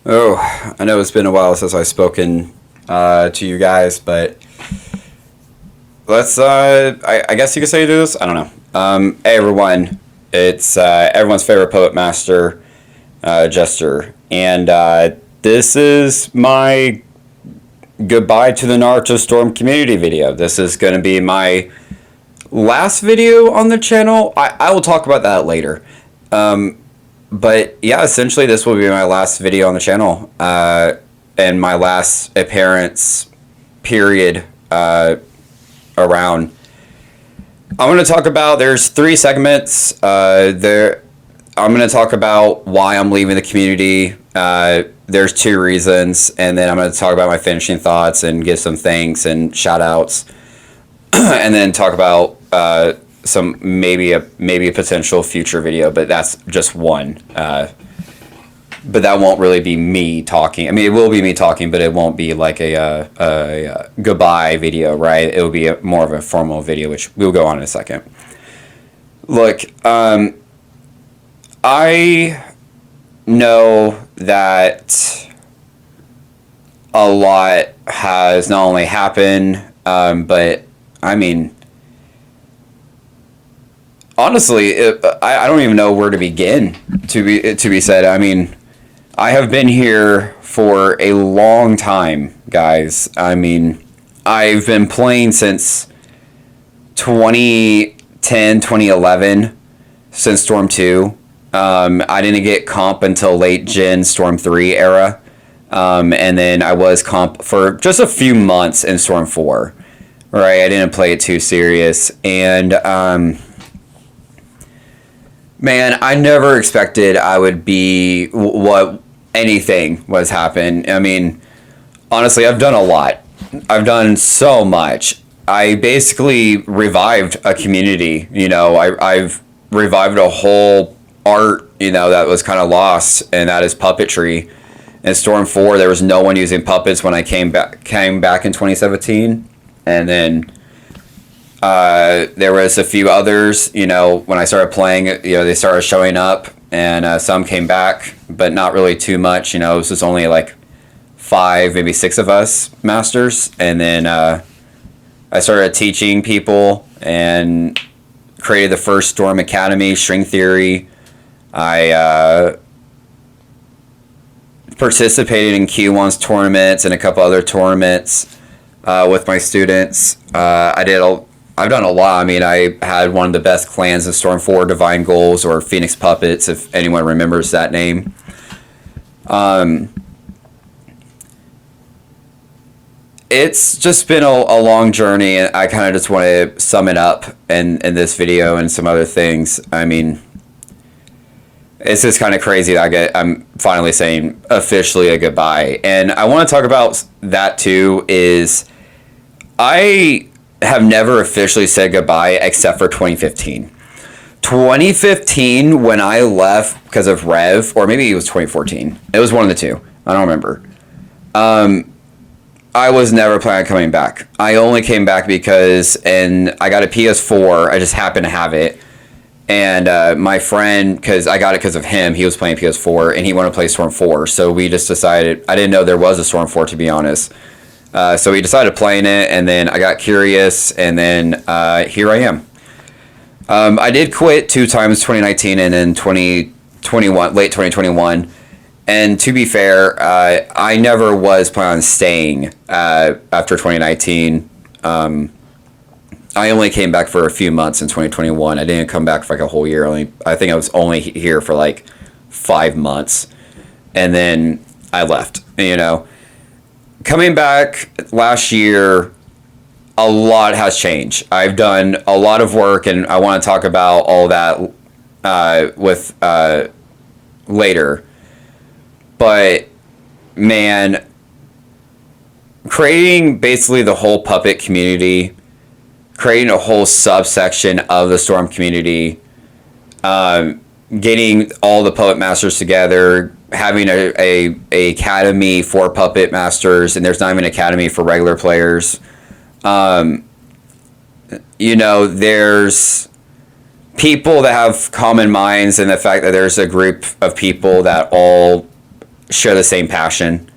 Oh, I know it's been a while since I've spoken to you guys, but let's, I guess you could say do this. I don't know. Hey, everyone. It's everyone's favorite poet master, Jester. And this is my goodbye to the Naruto Storm community video. This is going to be my last video on the channel. I will talk about that later. But yeah, essentially this will be my last video on the channel, and my last appearance period around. I'm going to talk about, there's 3 segments. I'm going to talk about why I'm leaving the community. There's 2 reasons, and then I'm going to talk about my finishing thoughts and give some thanks and shout outs, and then talk about some maybe a potential future video, but that's just one. But that won't really be me talking. I mean, it will be me talking, but it won't be like a goodbye video, right? It will be more of a formal video, which we'll go on in a second. Look, I know that a lot has not only happened, but I mean, honestly, I don't even know where to begin. To be said, I mean, I have been here for a long time, guys. I mean, I've been playing since 2010, 2011, since Storm 2. I didn't get comp until late Gen Storm 3 era. And then I was comp for just a few months in Storm 4. Right, I didn't play it too serious. And man, I never expected I would be what anything was happen. I mean, honestly, I've done a lot. I've done so much. I basically revived a community. You know, I've revived a whole art, you know, that was kind of lost, and that is puppetry. In Storm 4, there was no one using puppets when I came back in 2017, and then there was a few others, you know, when I started playing, you know, they started showing up, and some came back, but not really too much. You know, it was just only like 5, maybe 6 of us masters. And then I started teaching people and created the first Storm Academy, String Theory. I participated in Q1's tournaments and a couple other tournaments with my students. I've done a lot. I mean, I had one of the best clans in Storm 4, Divine Goals, or Phoenix Puppets, if anyone remembers that name. It's just been a long journey, and I kind of just want to sum it up in this video and some other things. I mean, it's just kind of crazy that I'm finally saying officially a goodbye. And I want to talk about that too, is I have never officially said goodbye except for 2015. 2015, when I left because of Rev, or maybe it was 2014. It was one of the two. I don't remember. I was never planning on coming back. I only came back because, and I got a PS4. I just happened to have it. And my friend, because I got it because of him, he was playing PS4, and he wanted to play Storm 4. So we just decided, I didn't know there was a Storm 4, to be honest. So we decided playing it, and then I got curious, and then here I am. I did quit 2 times, 2019 and then 2021, late 2021. And to be fair, I never was planning on staying after 2019. I only came back for a few months in 2021. I didn't come back for like a whole year. I think I was only here for like 5 months, and then I left. You know, coming back last year, a lot has changed. I've done a lot of work, and I want to talk about all that with later. But man, creating basically the whole puppet community, creating a whole subsection of the Storm community, getting all the puppet masters together, having a academy for puppet masters, and there's not even an academy for regular players. You know, there's people that have common minds, and the fact that there's a group of people that all share the same passion.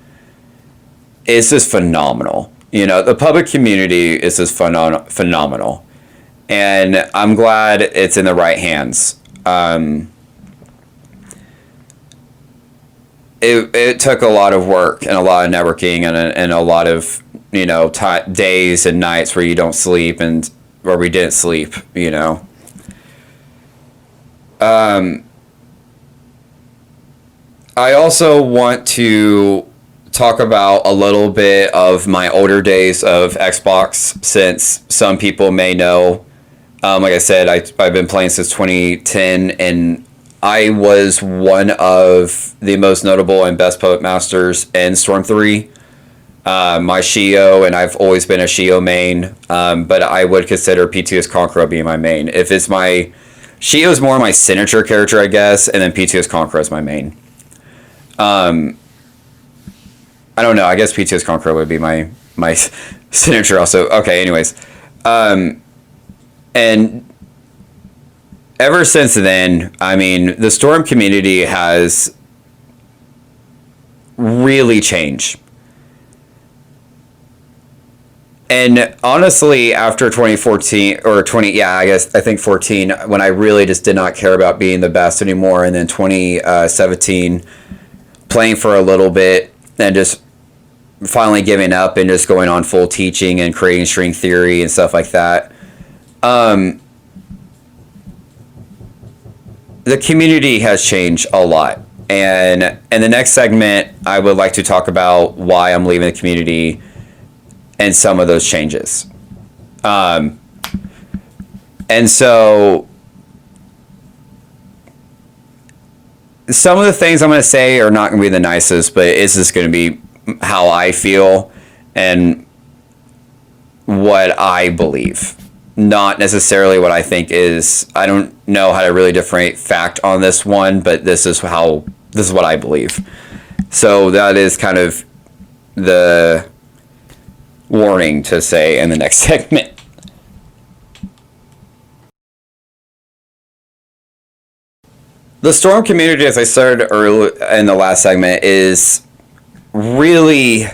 It's just phenomenal. You know, the public community is just phenomenal. And I'm glad it's in the right hands. It took a lot of work and a lot of networking and a lot of, you know, days and nights where you don't sleep and where we didn't sleep, you know. I also want to talk about a little bit of my older days of Xbox, since some people may know. Like I said, I've been playing since 2010, and I was one of the most notable and best poet masters in Storm 3. My Shio, and I've always been a Shio main, but I would consider PTS Conqueror being my main. If it's my... Shio is more my signature character, I guess, and then PTS Conqueror is my main. I don't know, I guess PTS Conqueror would be my signature also. Okay, anyways. And ever since then, I mean, the Storm community has really changed. And honestly, after 2014 or 20, I think 14, when I really just did not care about being the best anymore, and then 2017, playing for a little bit and just finally giving up and just going on full teaching and creating string theory and stuff like that. The community has changed a lot. And in the next segment, I would like to talk about why I'm leaving the community and some of those changes. And so some of the things I'm going to say are not going to be the nicest, but it's just going to be how I feel and what I believe. Not necessarily what I think is. I don't know how to really differentiate fact on this one, but this is what I believe. So that is kind of the warning to say in the next segment. The Storm community, as I started early in the last segment, is really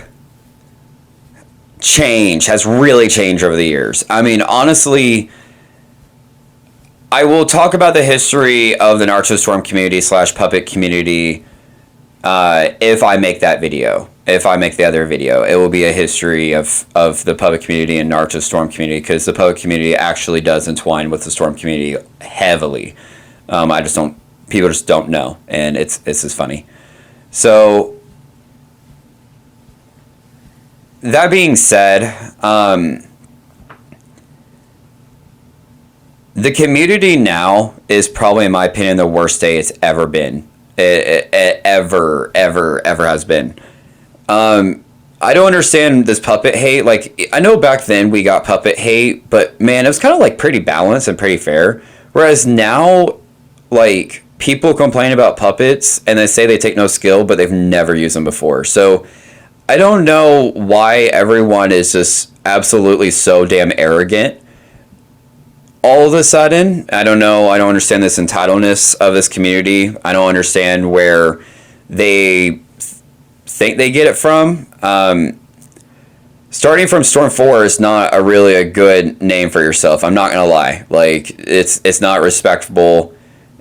has really changed over the years. I mean, honestly, I will talk about the history of the Naruto Storm community / puppet community if I make that video. If I make the other video, it will be a history of the puppet community and Naruto Storm community, because the puppet community actually does entwine with the Storm community heavily. People just don't know, and it's just funny. So that being said, the community now is probably, in my opinion, the worst state it's ever been. It ever has been. I don't understand this puppet hate. Like, I know back then we got puppet hate, but man, it was kind of like pretty balanced and pretty fair. Whereas now, like, people complain about puppets and they say they take no skill, but they've never used them before. So I don't know why everyone is just absolutely so damn arrogant all of a sudden. I don't know. I don't understand this entitledness of this community. I don't understand where they think they get it from. Starting from Storm 4 is not really a good name for yourself. I'm not going to lie. Like, it's not respectable.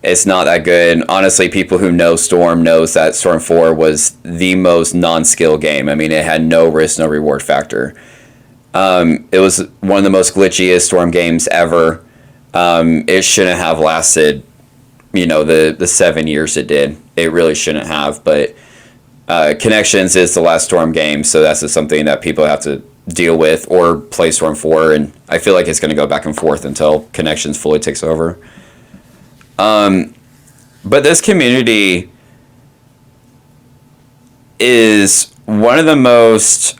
It's not that good. Honestly, people who know Storm knows that Storm 4 was the most non-skill game. I mean, it had no risk, no reward factor. It was one of the most glitchiest Storm games ever. It shouldn't have lasted, the 7 years it did. It really shouldn't have, but Connections is the last Storm game, so that's just something that people have to deal with or play Storm 4, and I feel like it's going to go back and forth until Connections fully takes over. But this community is one of the most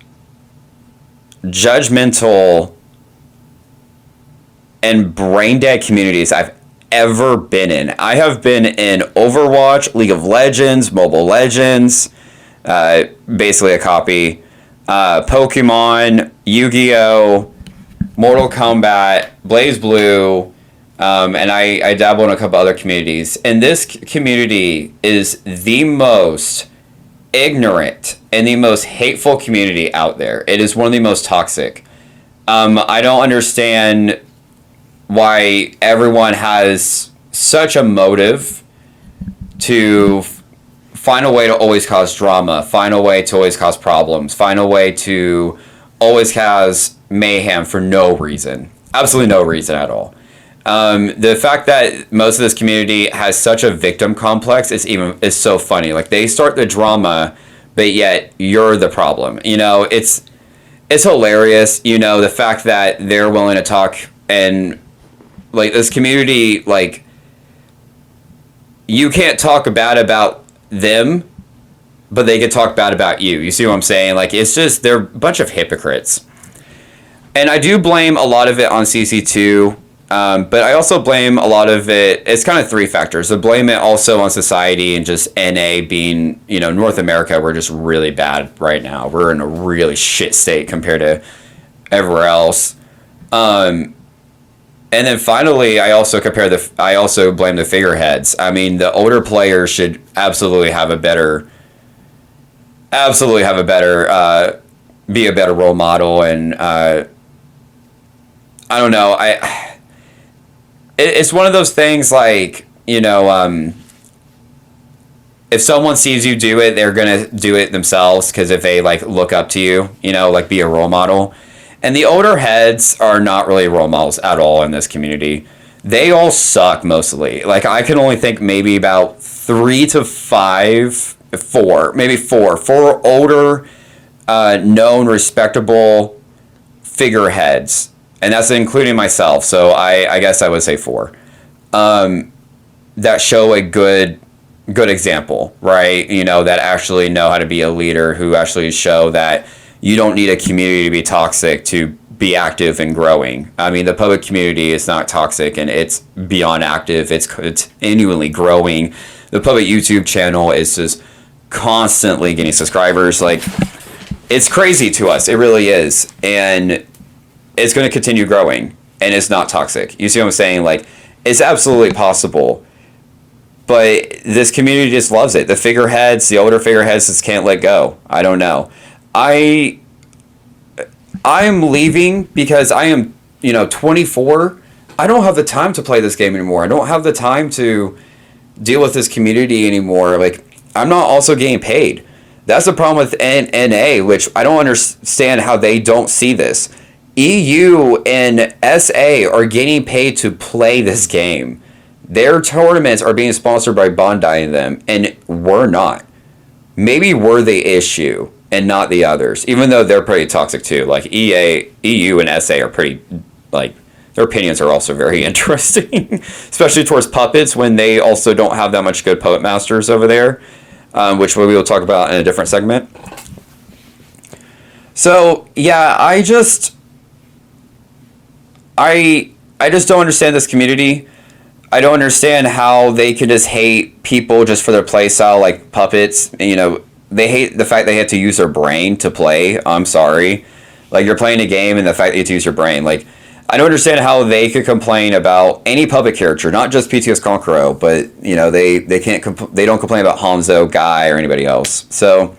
judgmental and brain dead communities I've ever been in. I have been in Overwatch, League of Legends, Mobile Legends, basically a copy, Pokemon, Yu-Gi-Oh!, Mortal Kombat, Blaze Blue, and I dabble in a couple other communities. And this community is the most ignorant and the most hateful community out there. It is one of the most toxic. I don't understand why everyone has such a motive to find a way to always cause drama, find a way to always cause problems, find a way to always cause mayhem for no reason. Absolutely no reason at all. The fact that most of this community has such a victim complex is so funny. Like, they start the drama, but yet you're the problem. You know, it's hilarious. You know, the fact that they're willing to talk, and like, this community, like, you can't talk bad about them, but they can talk bad about you. You see what I'm saying? Like, it's just, they're a bunch of hypocrites. And I do blame a lot of it on CC2. But I also blame a lot of it, it's kind of three factors. I blame it also on society and just NA being, you know, North America, we're just really bad right now. We're in a really shit state compared to everywhere else. And then finally, I also blame the figureheads. I mean, the older players should absolutely have a better, be a better role model. And I don't know, it's one of those things, like, you know, if someone sees you do it, they're going to do it themselves, because if they, like, look up to you, you know, like, be a role model. And the older heads are not really role models at all in this community. They all suck, mostly. Like, I can only think maybe about 4 older, known, respectable figureheads. And that's including myself, so I guess I would say 4. That show a good example, right? You know, that actually know how to be a leader, who actually show that you don't need a community to be toxic to be active and growing. I mean, the public community is not toxic, and it's beyond active. It's continually growing. The public YouTube channel is just constantly getting subscribers. Like, it's crazy to us. It really is. And it's going to continue growing, and it's not toxic. You see what I'm saying? Like, it's absolutely possible, but this community just loves it. The figureheads, the older figureheads, just can't let go. I don't know. I am leaving because I am, you know, 24. I don't have the time to play this game anymore. I don't have the time to deal with this community anymore. Like, I'm not also getting paid. That's the problem with NA, which I don't understand how they don't see this. EU and SA are getting paid to play this game. Their tournaments are being sponsored by Bandai and them, and we're not. Maybe we're the issue and not the others, even though they're pretty toxic too. Like, EU and SA are pretty, like, their opinions are also very interesting, especially towards puppets, when they also don't have that much good puppet masters over there, which we will talk about in a different segment. So, yeah, I just don't understand this community. I don't understand how they can just hate people just for their play style, like puppets. You know, they hate the fact they have to use their brain to play. I'm sorry. Like, you're playing a game, and the fact that you have to use your brain. Like, I don't understand how they could complain about any puppet character, not just PTS Konkuro, but, you know, they don't complain about Hanzo, Guy, or anybody else. So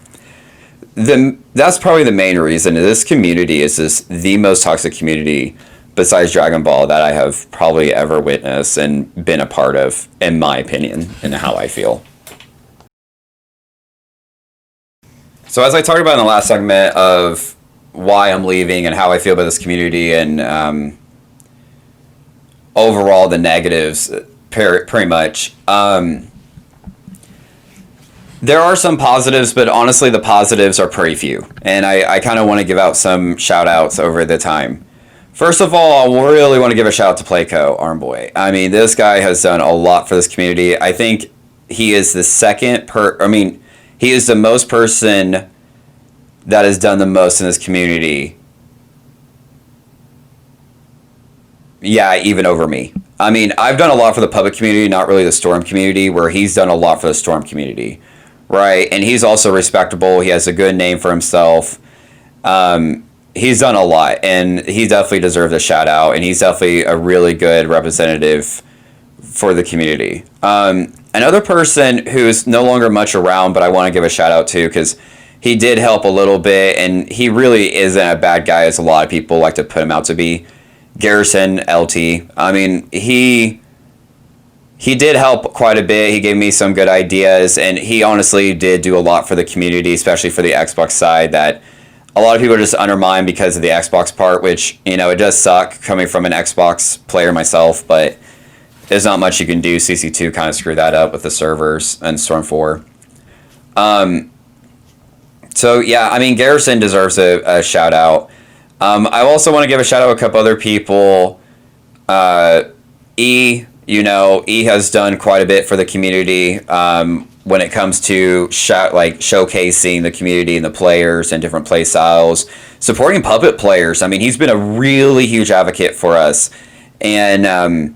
that's probably the main reason. This community is just the most toxic community besides Dragon Ball that I have probably ever witnessed and been a part of, in my opinion, and how I feel. So as I talked about in the last segment of why I'm leaving and how I feel about this community, and overall the negatives, pretty much, there are some positives, but honestly the positives are pretty few. And I kind of want to give out some shout outs over the time. First of all, I really want to give a shout out to Playco, Armboy. I mean, this guy has done a lot for this community. I think he is the he is the most person that has done the most in this community. Yeah, even over me. I mean, I've done a lot for the public community, not really the Storm community, where he's done a lot for the Storm community, right? And he's also respectable. He has a good name for himself. He's done a lot, and he definitely deserves a shout out, and he's definitely a really good representative for the community. Another person who's no longer much around, but I want to give a shout out to because he did help a little bit, and he really isn't a bad guy as a lot of people like to put him out to be. Garrison LT. I mean, he did help quite a bit. He gave me some good ideas, and he honestly did do a lot for the community, especially for the Xbox side, that a lot of people just undermine because of the Xbox part, which, you know, it does suck coming from an Xbox player myself, but there's not much you can do. CC2 kind of screwed that up with the servers and Storm 4. So, yeah, I mean, Garrison deserves a shout out. I also want to give a shout out to a couple other people. E has done quite a bit for the community when it comes to showcasing the community and the players and different play styles, supporting puppet players. I mean, he's been a really huge advocate for us, and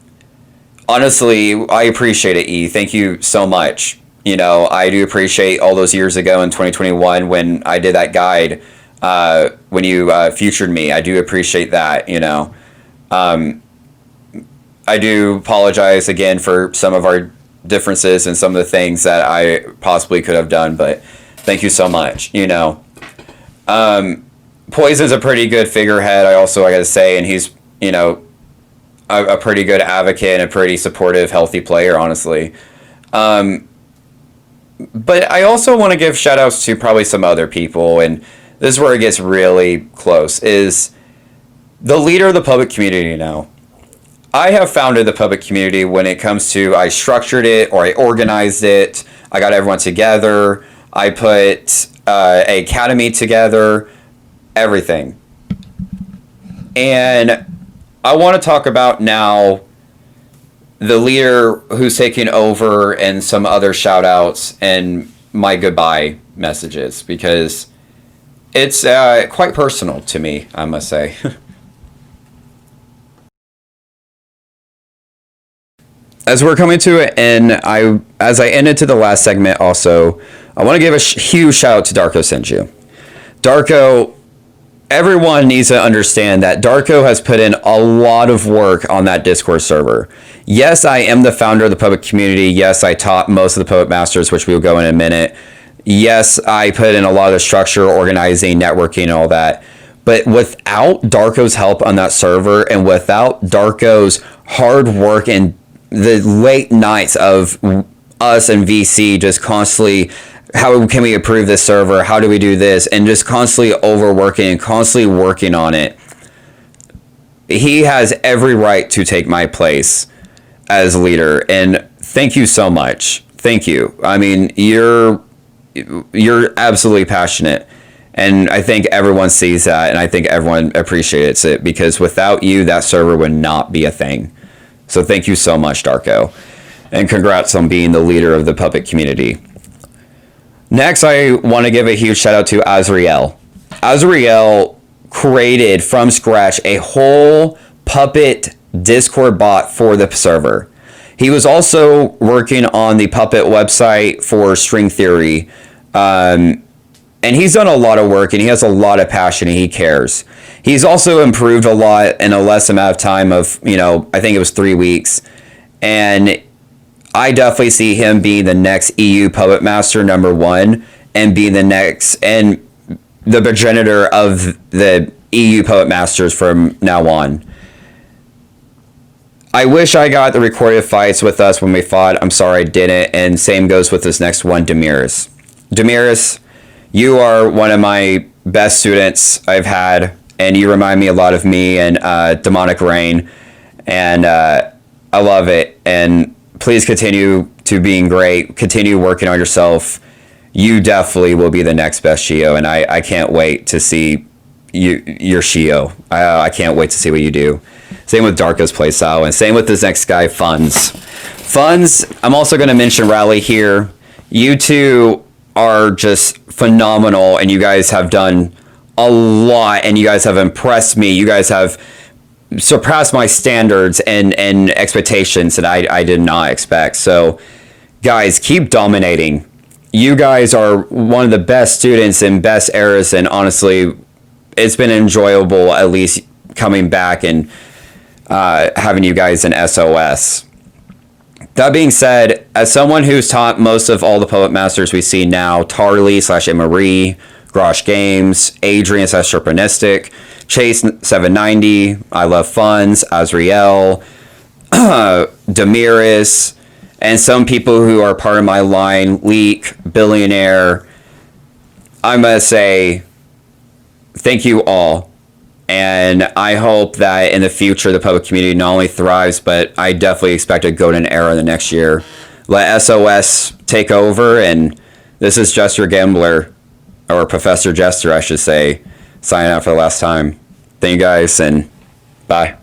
honestly, I appreciate it, E. Thank you so much. You know, I do appreciate all those years ago in 2021 when I did that guide, when you featured me. I do appreciate that, you know. I do apologize again for some of our differences and some of the things that I possibly could have done, but thank you so much, you know. Poison's a pretty good figurehead, I gotta say, and he's, you know, a pretty good advocate and a pretty supportive, healthy player, honestly. But I also want to give shout outs to probably some other people, and this is where it gets really close, is the leader of the public community now. I have founded the public community when it comes to I structured it or I organized it. I got everyone together. I put an academy together, everything. And I want to talk about now the leader who's taking over and some other shout outs and my goodbye messages, because it's quite personal to me, I must say. As we're coming to an end, as I ended to the last segment also, I want to give a huge shout out to Darko Senju. Darko, everyone needs to understand that Darko has put in a lot of work on that Discord server. Yes, I am the founder of the public community. Yes, I taught most of the Poet Masters, which we will go in a minute. Yes, I put in a lot of the structure, organizing, networking, and all that. But without Darko's help on that server, and without Darko's hard work and the late nights of us and VC just constantly, how can we improve this server? How do we do this? And just constantly overworking and constantly working on it. He has every right to take my place as leader. And thank you so much. Thank you. I mean, you're absolutely passionate. And I think everyone sees that, and I think everyone appreciates it, because without you, that server would not be a thing. So thank you so much, Darko. And congrats on being the leader of the puppet community. Next, I want to give a huge shout out to Azriel. Azriel created from scratch a whole puppet Discord bot for the server. He was also working on the puppet website for String Theory. And he's done a lot of work, and he has a lot of passion, and he cares. He's also improved a lot in a less amount of time of, you know, I think it was 3 weeks. And I definitely see him being the next EU Puppet Master #1, and being the next, and the progenitor of the EU Puppet Masters from now on. I wish I got the recorded fights with us when we fought. I'm sorry I didn't. And same goes with this next one, Demiris. Demiris, you are one of my best students I've had, and you remind me a lot of me and Demonic Rain, and I love it. And please continue to being great. Continue working on yourself. You definitely will be the next best Shio, and I can't wait to see your Shio. I can't wait to see what you do. Same with Darko's playstyle, and same with this next guy, Funds. Funds, I'm also going to mention Rally here. You two are just phenomenal, and you guys have done a lot, and you guys have impressed me. You guys have surpassed my standards and expectations that I did not expect. So, guys, keep dominating. You guys are one of the best students and best eras, and honestly, it's been enjoyable at least coming back and having you guys in SOS. That being said, as someone who's taught most of all the Puppet Masters we see now, Tarly / Marie, Grosh Games, Adrian / Sherpanistic, Chase 790, I Love Funds, Azriel, Demiris, and some people who are part of my line, Leak, Billionaire, I'm going to say thank you all. And I hope that in the future the public community not only thrives, but I definitely expect a golden era in the next year. Let SOS take over, and this is TheJesterGambler, or Professor Jester, I should say, signing out for the last time. Thank you guys, and bye.